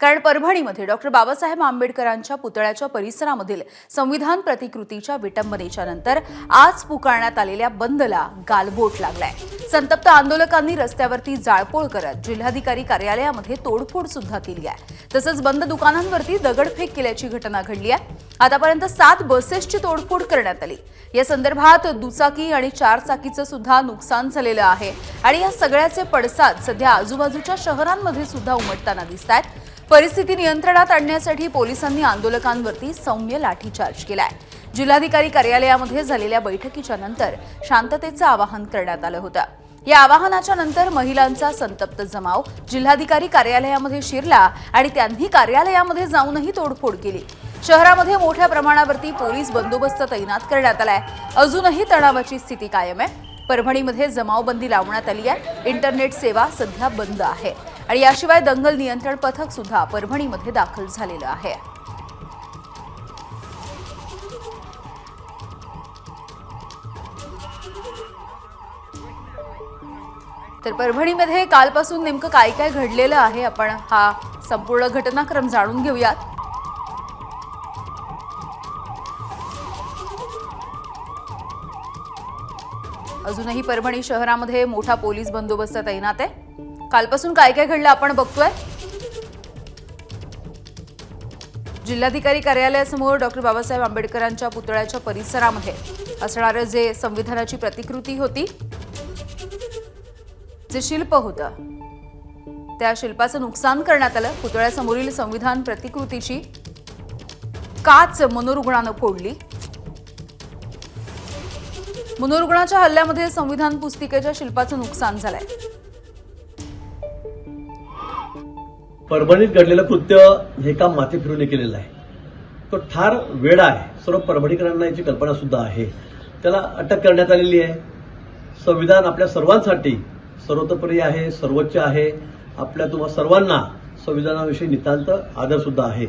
कारण परभणीमध्ये डॉक्टर बाबासाहेब आंबेडकरांच्या पुतळ्याच्या परिसरामधील संविधान प्रतिकृतीच्या विटंबनेच्या नंतर आज पुकारण्यात आलेल्या बंदला गालबोट लागलाय। संतप्त आंदोलकांनी रस्त्यावरती जाळपोळ करत जिल्हाधिकारी कार्यालयामध्ये तोडफोड सुद्धा केली आहे। तसंच बंद दुकानांवरती दगडफेक केल्याची घटना घडली आहे। आतापर्यंत 7 बसेसची तोडफोड करण्यात आली। या संदर्भात दुचाकी आणि 4 चाकीचं सुद्धा नुकसान झालेलं आहे आणि या सगळ्याचे पडसाद सध्या आजूबाजूच्या शहरांमध्ये सुद्धा उमटताना दिसतात। परिस्थिती नियंत्रणात आणण्यासाठी पोलिसांनी आंदोलकांवरती सौम्य लाठीचार्ज केलाय। जिल्हाधिकारी कार्यालयामध्ये झालेल्या बैठकीच्या नंतर शांततेचं आवाहन करण्यात आलं होतं। या आवाहनाच्या नंतर महिलांचा संतप्त जमाव जिल्हाधिकारी कार्यालयामध्ये शिरला आणि त्यांनी कार्यालयामध्ये जाऊनही तोडफोड केली। शहरामध्ये मोठ्या प्रमाणावरती पोलीस बंदोबस्त तैनात करण्यात आलाय। अजूनही तणावाची स्थिती कायम आहे। परभणीमध्ये जमावबंदी लावण्यात आली आहे। इंटरनेट सेवा सध्या बंद आहे आणि याशिवाय दंगल नियंत्रण पथक सुद्धा परभणीमध्ये दाखल झालेलं आहे। तर परभणीमध्ये कालपासून नेमकं काय काय घडलेलं आहे आपण हा संपूर्ण घटनाक्रम जाणून घेऊयात। अजूनही परभणी शहरामध्ये मोठा पोलीस बंदोबस्त तैनात आहे। कालपासून काय काय घडलं आपण बघतोय। जिल्हाधिकारी कार्यालयासमोर डॉक्टर बाबासाहेब आंबेडकरांच्या पुतळ्याच्या परिसरामध्ये असणारे जे संविधानाची प्रतिकृती होती, जे शिल्प होतं, त्या शिल्पाचं नुकसान करण्यात आलं। पुतळ्यासमोरील संविधान प्रतिकृतीची काच मनोरुग्णानं फोडली। मनोरुग्णाच्या हल्ल्यामध्ये संविधान पुस्तिकेच्या शिल्पाचं नुकसान झालंय। परभणीत घडलेलं कृत्य हे काम माथे फिरून केलेलं आहे। तो ठार वेडा आहे। सर्व परभणीकरांना याची कल्पना सुद्धा आहे। त्याला अटक करण्यात आलेली आहे। संविधान आपल्या सर्वांसाठी सर्वतोपरी आहे, सर्वोच्च आहे। आपल्या तुम्हा सर्वांना संविधानाविषयी नितांत आदर सुद्धा आहे।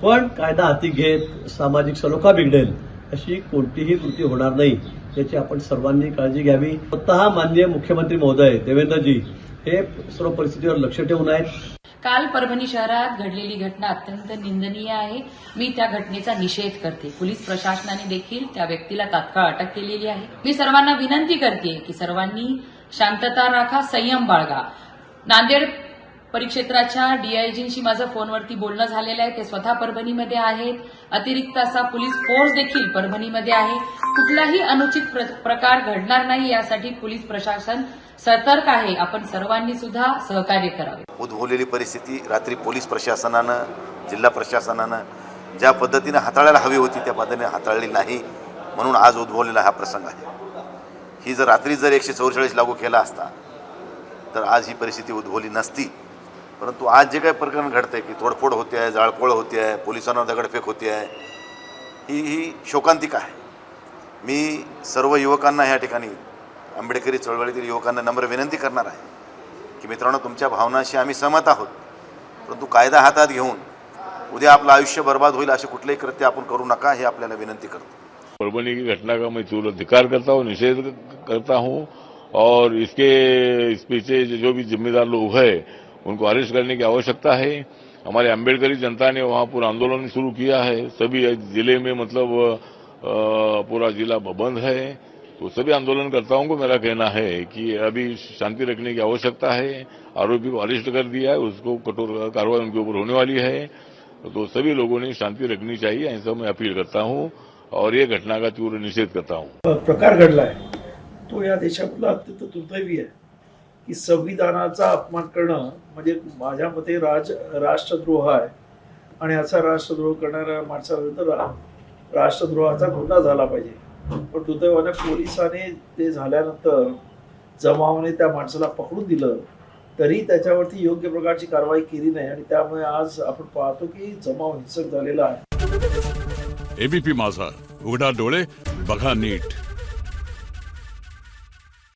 पण कायदा हाती घेत सामाजिक सलोखा बिघडेल अशी कोणतीही कृती होणार नाही याची आपण सर्वांनी काळजी घ्यावी। स्वतः माननीय मुख्यमंत्री महोदय देवेंद्रजी हे सर्व परिस्थितीवर लक्ष ठेवून आहेत। काल परभणी शहरात घडलेली घटना अत्यंत निंदनीय आहे। मी त्या घटनेचा निषेध करते। पोलीस प्रशासनाने देखील त्या व्यक्तीला तात्काळ अटक केलेली आहे। मी सर्वांना विनंती करते की सर्वांनी शांतता राखा, संयम बाळगा। नांदेड परिक्षेत्राच्या डीआयजींशी माझं फोनवरती बोलणं झालेलं आहे। ते स्वतः परभणीमध्ये आहेत। अतिरिक्त असा पोलीस फोर्स देखील परभणीमध्ये आहे। कुठलाही अनुचित प्रकार घडणार नाही यासाठी पोलीस प्रशासन सतर्क आहे। आपण सर्वांनी सुद्धा सहकार्य करावे। उद्भवलेली परिस्थिती रात्री पोलीस प्रशासनानं, जिल्हा प्रशासनानं ज्या पद्धतीने हाताळायला हवी होती त्या पद्धतीने हाताळली नाही, म्हणून आज उद्भवलेला हा प्रसंग आहे। ही जर रात्री 144 लागू केला असता तर आज ही परिस्थिती उद्भवली नसती। परंतु आज जे काही प्रकरण घडतंय की तोडफोड होते आहे, जाळपोळ होते आहे, पोलिसांवर दगडफेक होते आहे, ही शोकांतिका आहे। मी सर्व युवकांना या ठिकाणी आंबेडकरी चळवळीतील युवकांना नम्र विनंती करणार आहे की मित्रांनो, तुमच्या भावनांशी आम्ही सहमत आहोत, परंतु कायदा हातात घेऊन उद्या आपलं आयुष्य बर्बाद होईल असे कुठलेही कृत्य आपण करू नका, हे आपल्याला विनंती करतो। परभणी की घटना का मैं तीव्र धिक्कार करता हूँ, निषेध करता हूँ और इस पीछे जो भी जिम्मेदार लोग हैं उनको अरेस्ट करने की आवश्यकता है। हमारे अम्बेडकरी जनता ने वहाँ पूरा आंदोलन शुरू किया है। सभी जिले में मतलब पूरा जिला बंद है। तो सभी आंदोलनकर्ताओं को मेरा कहना है कि अभी शांति रखने की आवश्यकता है। आरोपी को अरेस्ट कर दिया है, उसको कठोर कार्रवाई उनके ऊपर होने वाली है। तो सभी लोगों ने शांति रखनी चाहिए, ऐसा मैं अपील करता हूँ और ये घटना का तीव्र निषेध करता हूँ। प्रकार घडलाय तो या देशातला अत्यंत दुर्दैवी आहे की संविधानाचा अपमान करणं म्हणजे माझ्या मते राष्ट्रद्रोह आहे आणि असा राष्ट्रद्रोह करणाऱ्या माणसाविरुद्ध राष्ट्रद्रोहाचा गुन्हा झाला पाहिजे। पण दुर्दैवाने पोलिसांनी ते झाल्यानंतर जमावाने त्या माणसाला पकडून दिलं तरी त्याच्यावरती योग्य प्रकारची कारवाई केली नाही आणि त्यामुळे आज आपण पाहतो की जमाव हिंसक झालेला आहे। एबीपी माझा, उघडा डोळे बघा नीट।